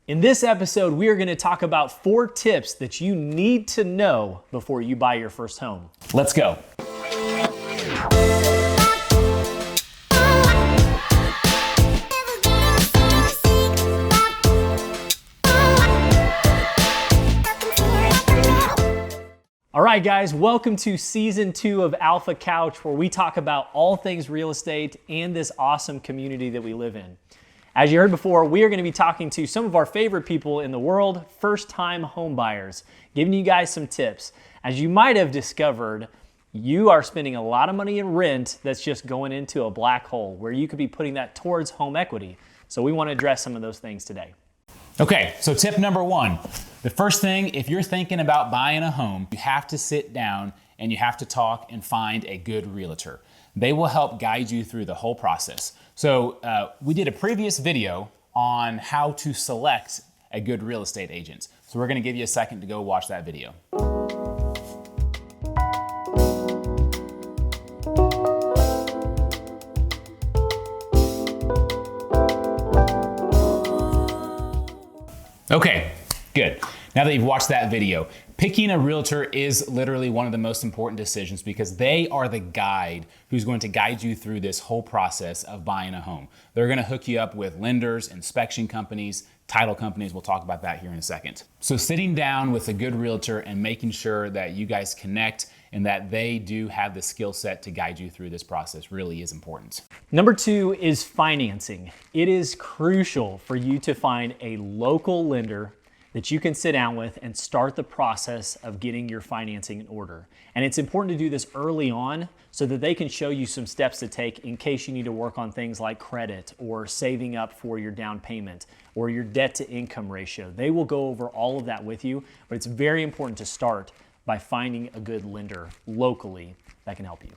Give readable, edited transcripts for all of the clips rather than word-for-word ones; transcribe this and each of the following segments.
In this episode, we are going to talk about 4 tips that you need to know before you buy your first home. Let's go. All right, guys, welcome to season 2 of Alpha Couch, where we talk about all things real estate and this awesome community that we live in. As you heard before, we are going to be talking to some of our favorite people in the world, first-time home buyers, giving you guys some tips. As you might have discovered, you are spending a lot of money in rent that's just going into a black hole where you could be putting that towards home equity. So we want to address some of those things today. Okay, so tip number 1. The first thing, if you're thinking about buying a home, you have to sit down and you have to talk and find a good realtor. They will help guide you through the whole process. So we did a previous video on how to select a good real estate agent. So we're gonna give you a second to go watch that video. Okay, good. Now that you've watched that video, picking a realtor is literally one of the most important decisions because they are the guide who's going to guide you through this whole process of buying a home. They're going to hook you up with lenders, inspection companies, title companies. We'll talk about that here in a second. So sitting down with a good realtor and making sure that you guys connect and that they do have the skill set to guide you through this process really is important. Number 2 is financing. It is crucial for you to find a local lender that you can sit down with and start the process of getting your financing in order. And it's important to do this early on so that they can show you some steps to take in case you need to work on things like credit or saving up for your down payment or your debt to income ratio. They will go over all of that with you, but it's very important to start by finding a good lender locally that can help you.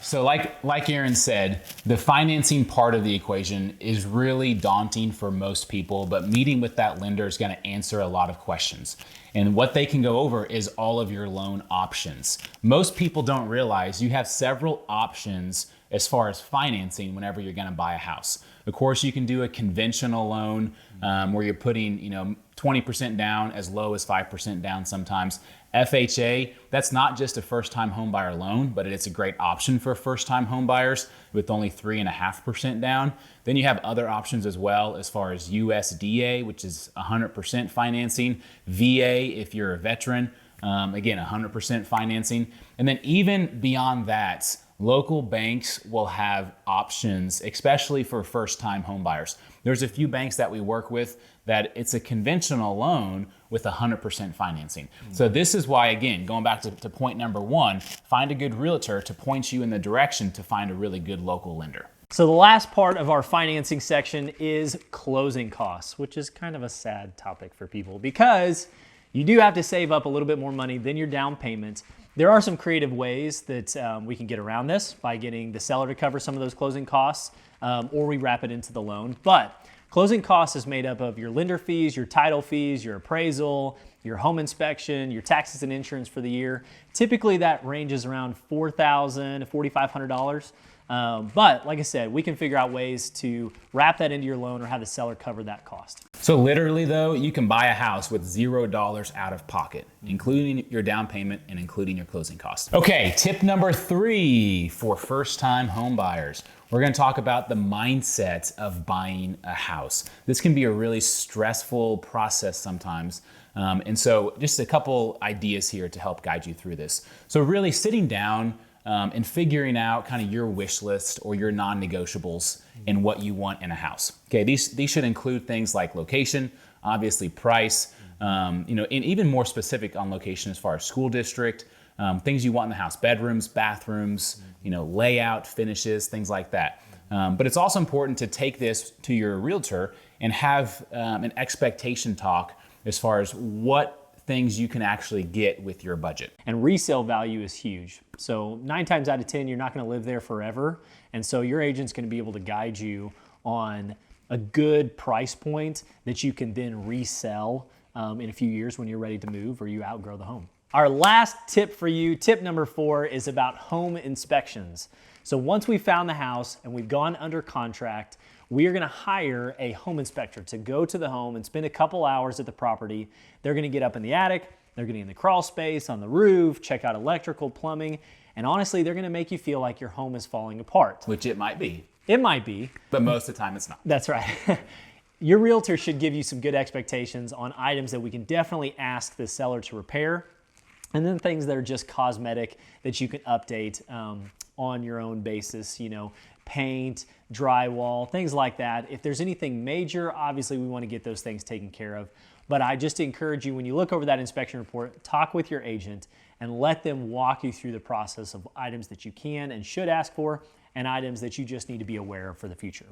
So like Aaron said, the financing part of the equation is really daunting for most people, but meeting with that lender is going to answer a lot of questions. And what they can go over is all of your loan options. Most people don't realize you have several options as far as financing whenever you're going to buy a house. Of course, you can do a conventional loan where you're putting 20% down, as low as 5% down sometimes. FHA, that's not just a first-time home buyer loan, but it's a great option for first-time home buyers with only 3.5% down. Then you have other options as well as far as USDA, which is 100% financing. VA, if you're a veteran, again, 100% financing. And then even beyond that, local banks will have options, especially for first-time home buyers. There's a few banks that we work with that it's a conventional loan with 100% financing. So this is why, again, going back to point number 1, find a good realtor to point you in the direction to find a really good local lender. So the last part of our financing section is closing costs, which is kind of a sad topic for people because you do have to save up a little bit more money than your down payment. There are some creative ways that we can get around this by getting the seller to cover some of those closing costs, or we wrap it into the loan. But closing costs is made up of your lender fees, your title fees, your appraisal, your home inspection, your taxes and insurance for the year. Typically that ranges around $4,000 to $4,500. But like I said, we can figure out ways to wrap that into your loan or have the seller cover that cost. So literally though, you can buy a house with $0 out of pocket, including your down payment and including your closing costs. Okay, tip number 3 for first-time home buyers. We're gonna talk about the mindset of buying a house. This can be a really stressful process sometimes. And so just a couple ideas here to help guide you through this. So really sitting down and figuring out kind of your wish list or your non-negotiables and what you want in a house. Okay, these should include things like location, obviously price, and even more specific on location as far as school district, things you want in the house, bedrooms, bathrooms, layout, finishes, things like that. But it's also important to take this to your realtor and have an expectation talk as far as what things you can actually get with your budget. And resale value is huge. So 9 times out of 10, you're not going to live there forever. And so your agent's going to be able to guide you on a good price point that you can then resell in a few years when you're ready to move or you outgrow the home. Our last tip for you, tip number 4, is about home inspections. So once we found the house and we've gone under contract, we are gonna hire a home inspector to go to the home and spend a couple hours at the property. They're gonna get up in the attic, they're gonna get in the crawl space, on the roof, check out electrical, plumbing, and honestly, they're gonna make you feel like your home is falling apart. Which it might be. It might be. But most of the time it's not. That's right. Your realtor should give you some good expectations on items that we can definitely ask the seller to repair, and then things that are just cosmetic that you can update on your own basis, you know, paint, drywall, things like that. If there's anything major, obviously we want to get those things taken care of. But I just encourage you, when you look over that inspection report, talk with your agent and let them walk you through the process of items that you can and should ask for and items that you just need to be aware of for the future.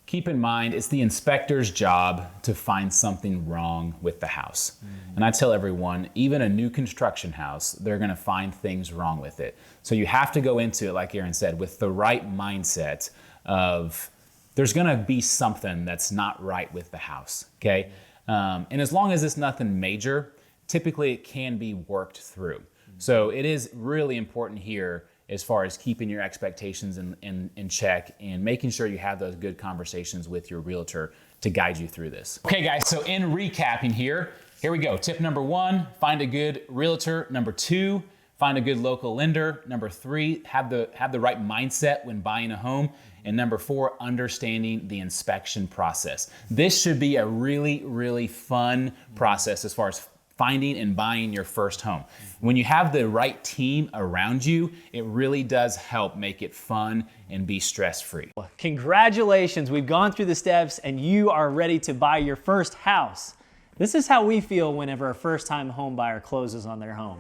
Keep in mind, it's the inspector's job to find something wrong with the house. And I tell everyone, even a new construction house, they're gonna find things wrong with it. So you have to go into it, like Aaron said, with the right mindset of there's gonna be something that's not right with the house, okay? And as long as it's nothing major, typically it can be worked through. So it is really important here as far as keeping your expectations in check and making sure you have those good conversations with your realtor to guide you through this. Okay guys, so in recapping here we go. Tip number 1, find a good realtor. Number 2, find a good local lender. Number 3, have the right mindset when buying a home. And number 4, understanding the inspection process. This should be a really, really fun process as far as finding and buying your first home. When you have the right team around you, it really does help make it fun and be stress-free. Congratulations, we've gone through the steps and you are ready to buy your first house. This is how we feel whenever a first-time home buyer closes on their home.